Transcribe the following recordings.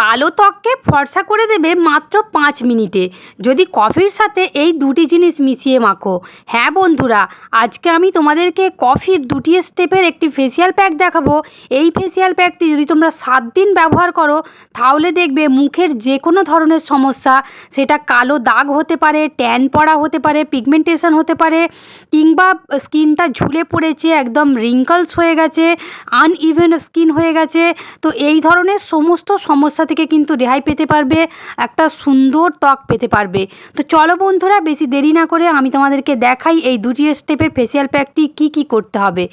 কালো ত্বককে ফর্সা করে দেবে মাত্র 5 মিনিটে যদি কফির সাথে এই দুটি জিনিস মিশিয়ে মাখো। হ্যাঁ বন্ধুরা, আজকে আমি তোমাদেরকে কফির দুটি স্টেপের একটি ফেসিয়াল প্যাক দেখাবো। এই ফেসিয়াল প্যাকটি যদি তোমরা 7 দিন ব্যবহার করো তাহলে দেখবে মুখের যে কোনো ধরনের সমস্যা, সেটা কালো দাগ হতে পারে, ট্যান পড়া হতে পারে, পিগমেন্টেশন হতে পারে, কিংবা স্কিনটা ঝুলে পড়েছে, একদম রিঙ্কলস হয়ে গেছে, আনইভেন স্কিন হয়ে গেছে, তো এই ধরনের সমস্ত সমস্যা থেকে কিন্তু রেহাই পেতে পারবে, একটা সুন্দর ত্বক পেতে পারবে। তো চলো বন্ধুরা, বেশি দেরি না করে আমি তোমাদেরকে দেখাই এই দুটি স্টেপের ফেসিয়াল প্যাকটি কি করতে হবে।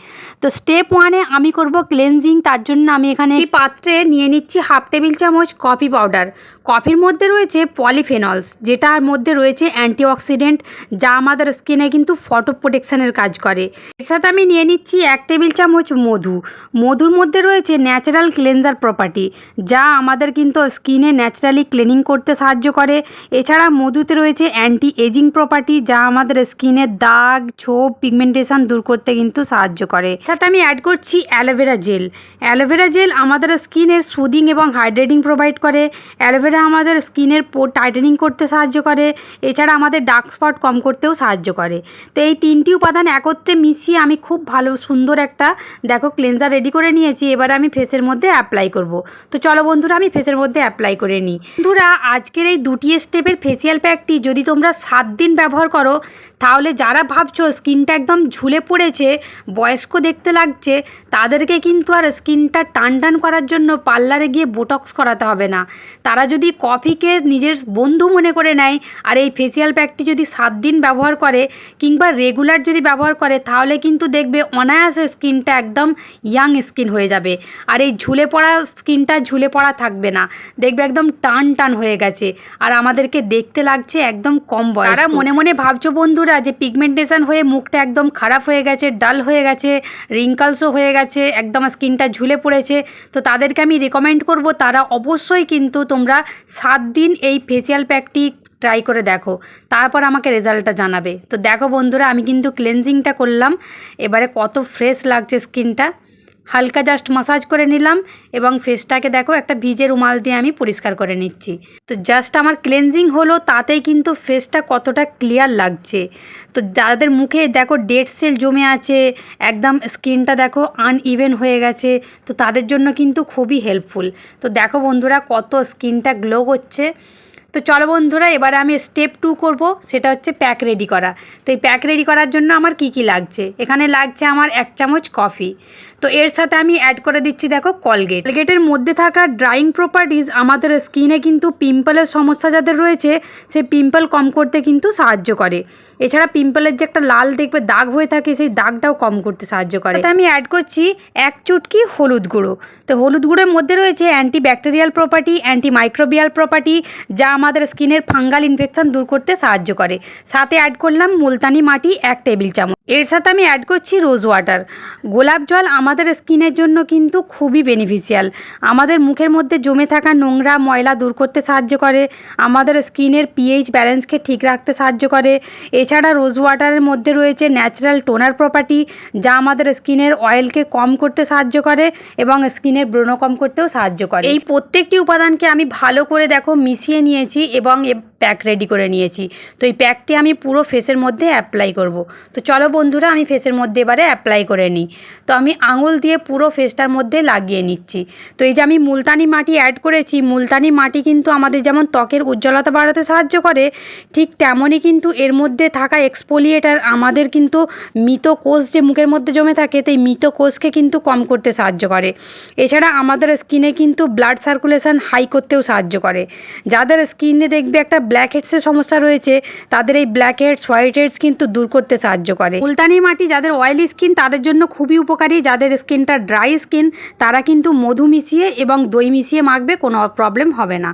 তো স্টেপ 1-এ আমি করব ক্লেনজিং। তার জন্য আমি এখানে এই পাত্রে নিয়ে নিচ্ছি 1/2 টেবিল চামচ কফি পাউডার। কফির মধ্যে রয়েছে পলিফেনলস, যেটার মধ্যে রয়েছে অ্যান্টিঅক্সিডেন্ট, যা আমাদের স্কিনে কিন্তু ফটো প্রোটেকশানের কাজ করে। এর সাথে আমি নিয়ে নিচ্ছি 1 টেবিল চামচ মধু। মধুর মধ্যে রয়েছে ন্যাচারাল ক্লেনজার প্রপার্টি, যা আমাদের কিন্তু স্কিনে ন্যাচারালি ক্লিনিং করতে সাহায্য করে। এছাড়া মধুতে রয়েছে অ্যান্টি এজিং প্রপার্টি, যা আমাদের স্কিনের দাগ, ছোপ, পিগমেন্টেশন দূর করতে কিন্তু সাহায্য করে। সাথে আমি অ্যাড করছি অ্যালোভেরা জেল। অ্যালোভেরা জেল আমাদের স্কিনের সুদিং এবং হাইড্রেটিং প্রোভাইড করে। অ্যালোভেরা আমাদের স্কিনের পোর টাইটেনিং করতে সাহায্য করে। এছাড়া আমাদের ডার্ক স্পট কম করতেও সাহায্য করে। তো এই তিনটি উপাদান একত্রে মিশিয়ে আমি খুব ভালো সুন্দর একটা দেখো ক্লেনজার রেডি করে নিয়েছি। এবার আমি ফেসের মধ্যে অ্যাপ্লাই করব। তো চলো বন্ধুরা, আমি ফেসের মধ্যে অ্যাপ্লাই করে নিই। বন্ধুরা, আজকের এই দুটি স্টেপের ফেসিয়াল প্যাকটি যদি তোমরা 7 দিন ব্যবহার করো তাহলে যারা ভাবছো স্কিনটা একদম ঝুলে পড়েছে, বয়স্ক দেখতে লাগছে, তাদেরকে কিন্তু আর স্কিনটা টান টান করার জন্য পার্লারে গিয়ে বোটক্স করাতে হবে না। তারা যদি কফিকে নিজের বন্ধু মনে করে নেয় আর এই ফেসিয়াল প্যাকটি যদি 7 দিন ব্যবহার করে কিংবা রেগুলার যদি ব্যবহার করে, তাহলে কিন্তু দেখবে অনায়াসে স্কিনটা একদম ইয়াং স্কিন হয়ে যাবে। আর এই ঝুলে পড়া স্কিনটা ঝুলে পড়া থাকবে না, দেখবে একদম টান টান হয়ে গেছে আর আমাদেরকে দেখতে লাগছে একদম কম বয়স। তারা মনে মনে ভাবছো বন্ধুরা যে পিগমেন্টেশন হয়ে মুখটা একদম খারাপ হয়ে গেছে, ডাল হয়ে গেছে, রিঙ্কলসও হয়ে গেছে, একদম স্কিনটা ঝুলে পড়েছে, তো তাদেরকে আমি রেকমেন্ড করব তারা অবশ্যই কিন্তু তোমরা 7 দিন এই ফেসিয়াল প্যাকটি ট্রাই করে দেখো, তারপর আমাকে রেজাল্টটা জানাবে। তো দেখো বন্ধুরা, আমি কিন্তু ক্লেনজিংটা করলাম, এবারে কত ফ্রেশ লাগছে স্কিনটা। হালকা জাস্ট মাসাজ করে নিলাম এবং ফেসটাকে দেখো একটা ভিজে রুমাল দিয়ে আমি পরিষ্কার করে নিচ্ছি। তো জাস্ট আমার ক্লেনজিং হলো, তাতেই কিন্তু ফেসটা কতটা ক্লিয়ার লাগছে। তো যাদের মুখে দেখো ডেড সেল জমে আছে, একদম স্কিনটা দেখো আনইভেন হয়ে গেছে, তো তাদের জন্য কিন্তু খুবই হেল্পফুল। তো দেখো বন্ধুরা কত স্কিনটা গ্লো করছে। তো চলো বন্ধুরা, এবারে আমি স্টেপ 2 করব, সেটা হচ্ছে প্যাক রেডি করা। তো এই প্যাক রেডি করার জন্য আমার কি লাগছে, এখানে লাগছে আমার 1 চামচ কফি। তো এর সাথে আমি অ্যাড করে দিচ্ছি দেখো কলগেট। কলগেটের মধ্যে থাকা ড্রাইং প্রপার্টিজ আমাদের স্কিনে কিন্তু পিম্পলের সমস্যা যাদের রয়েছে, সেই পিম্পল কম করতে কিন্তু সাহায্য করে। এছাড়া পিম্পলের যে একটা লাল দেখবে দাগ হয়ে থাকে, সেই দাগটাও কম করতে সাহায্য করে। আমি অ্যাড করছি 1 চুটকি হলুদ গুঁড়ো। তো হলুদ গুঁড়োর মধ্যে রয়েছে anti bacterial property, anti microbial property, যা আমাদের স্কিনের ফাঙ্গাল ইনফেকশন দূর করতে সাহায্য করে। সাথে অ্যাড করলাম মুলতানি মাটি 1 টেবিল চামচ। এর সাথে আমি অ্যাড করছি রোজ ওয়াটার। গোলাপ জল আমাদের স্কিনের জন্য কিন্তু খুবই বেনিফিশিয়াল। আমাদের মুখের মধ্যে জমে থাকা নোংরা ময়লা দূর করতে সাহায্য করে, আমাদের স্কিনের পিএইচ ব্যালেন্সকে ঠিক রাখতে সাহায্য করে। এছাড়া রোজ ওয়াটারের মধ্যে রয়েছে ন্যাচারাল টোনার প্রপার্টি, যা আমাদের স্কিনের অয়েলকে কম করতে সাহায্য করে এবং স্কিনের ব্রণ কম করতেও সাহায্য করে। এই প্রত্যেকটি উপাদানকে আমি ভালো করে দেখো মিশিয়ে নিয়েছি এবং প্যাক রেডি করে নিয়েছি। তো এই প্যাকটি আমি পুরো ফেসের মধ্যে অ্যাপ্লাই করব। তো চলো বন্ধুরা, আমি ফেসের মধ্যে এবারে অ্যাপ্লাই করে নিই। তো আমি আঙুল দিয়ে পুরো ফেসটার মধ্যে লাগিয়ে নিচ্ছি। তো এই যে আমি মুলতানি মাটি অ্যাড করেছি, মুলতানি মাটি কিন্তু আমাদের যেমন ত্বকের উজ্জ্বলতা বাড়াতে সাহায্য করে, ঠিক তেমনই কিন্তু এর মধ্যে থাকা এক্সফোলিয়েটার আমাদের কিন্তু মৃত কোষ যে মুখের মধ্যে জমে থাকে, সেই মৃত কোষকে কিন্তু কম করতে সাহায্য করে। এছাড়া আমাদের স্কিনে কিন্তু ব্লাড সার্কুলেশন হাই করতেও সাহায্য করে। যাদের স্কিনে দেখবে একটা ব্ল্যাক হেডসের সমস্যা রয়েছে, তাদের এই ব্ল্যাক হেডস, হোয়াইট হেডস কিন্তু দূর করতে সাহায্য করে। মুলতানি মাটি যাদের অয়েলি স্কিন তাদের জন্য খুবই উপকারী। যাদের স্কিনটা ড্রাই স্কিন, তারা কিন্তু মধু মিশিয়ে এবং দই মিশিয়ে মাখবে, কোনো প্রবলেম হবে না।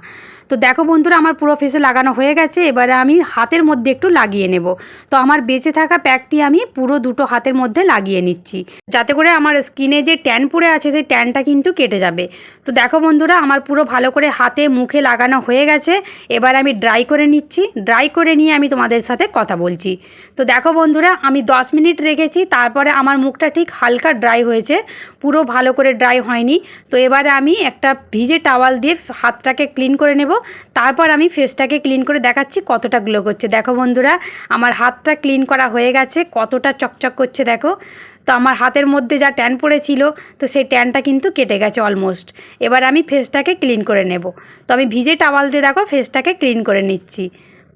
তো দেখো বন্ধুরা, আমার পুরো ফেসে লাগানো হয়ে গেছে। এবারে আমি হাতের মধ্যে একটু লাগিয়ে নেব। তো আমার বেঁচে থাকা প্যাকটি আমি পুরো দুটো হাতের মধ্যে লাগিয়ে নিচ্ছি, যাতে করে আমার স্কিনে যে ট্যান পড়ে আছে সেই ট্যানটা কিন্তু কেটে যাবে। তো দেখো বন্ধুরা, আমার পুরো ভালো করে হাতে মুখে লাগানো হয়ে গেছে। এবার আমি ড্রাই ড্রাই করে নিচ্ছি। ড্রাই করে নিয়ে আমি তোমাদের সাথে কথা বলছি। তো দেখো বন্ধুরা, আমি 10 মিনিট রেখেছি, তারপরে আমার মুখটা ঠিক হালকা ড্রাই হয়েছে, পুরো ভালো করে ড্রাই হয়নি। তো এবারে আমি একটা ভিজে টাওয়াল দিয়ে হাতটাকে ক্লিন করে নেব, তারপর আমি ফেসটাকে ক্লিন করে দেখাচ্ছি কতটা গ্লো করছে। দেখো বন্ধুরা, আমার হাতটা ক্লিন করা হয়ে গেছে, কতটা চকচক করছে দেখো। তো আমার হাতের মধ্যে যা ট্যান পড়েছিল, তো সেই ট্যানটা কিন্তু কেটে গেছে অলমোস্ট। এবার আমি ফেসটাকে ক্লিন করে নেব। তো আমি ভিজে টাওয়াল দিয়ে দেখো ফেসটাকে ক্লিন করে নিচ্ছি,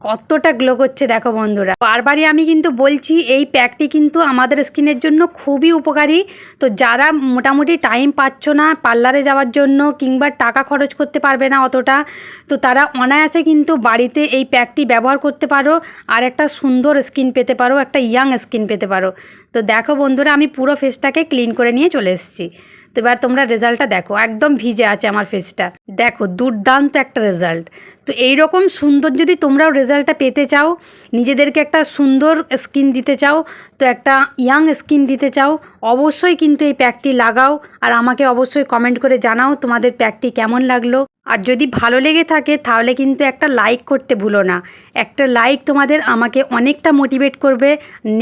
কতটা গ্লো করছে দেখো বন্ধুরা। বারবারই আমি কিন্তু বলছি, এই প্যাকটি কিন্তু আমাদের স্কিনের জন্য খুবই উপকারী। তো যারা মোটামুটি টাইম পাচ্ছ না পার্লারে যাওয়ার জন্য, কিংবা টাকা খরচ করতে পারবে না অতটা, তো তারা অনায়াসে কিন্তু বাড়িতে এই প্যাকটি ব্যবহার করতে পারো, আর একটা সুন্দর স্কিন পেতে পারো, একটা ইয়াং স্কিন পেতে পারো। তো দেখো বন্ধুরা, আমি পুরো ফেসটাকে ক্লিন করে নিয়ে চলে এসেছি। তো এবার তোমরা রেজাল্টটা দেখো, একদম ভিজে আছে আমার ফেসটা, দেখো দুর্দান্ত একটা রেজাল্ট। তো এই রকম সুন্দর যদি তোমরাও রেজাল্টটা পেতে চাও, নিজেদেরকে একটা সুন্দর স্কিন দিতে চাও, তো একটা ইয়াং স্কিন দিতে চাও, অবশ্যই কিন্তু এই প্যাকটি লাগাও। আর আমাকে অবশ্যই কমেন্ট করে জানাও তোমাদের প্যাকটি কেমন লাগলো। আর যদি ভালো লেগে থাকে তাহলে কিন্তু একটা লাইক করতে ভুলো না। একটা লাইক তোমাদের আমাকে অনেকটা মোটিভেট করবে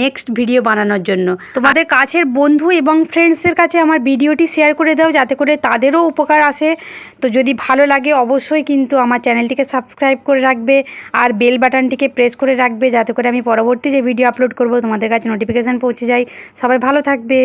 নেক্সট ভিডিও বানানোর জন্য। তোমাদের কাছের বন্ধু এবং ফ্রেন্ডসদের কাছে আমার ভিডিওটি শেয়ার করে দাও, যাতে করে তাদেরও উপকার আসে। তো যদি ভালো লাগে অবশ্যই কিন্তু আমার চ্যানেলটিকে সাবস্ক্রাইব করে রাখবে, আর বেল বাটনটিকে প্রেস করে রাখবে, যাতে করে আমি পরবর্তী যে ভিডিও আপলোড করব তোমাদের কাছে নোটিফিকেশান পৌঁছে যায়। সবাই ভালো থাকবে।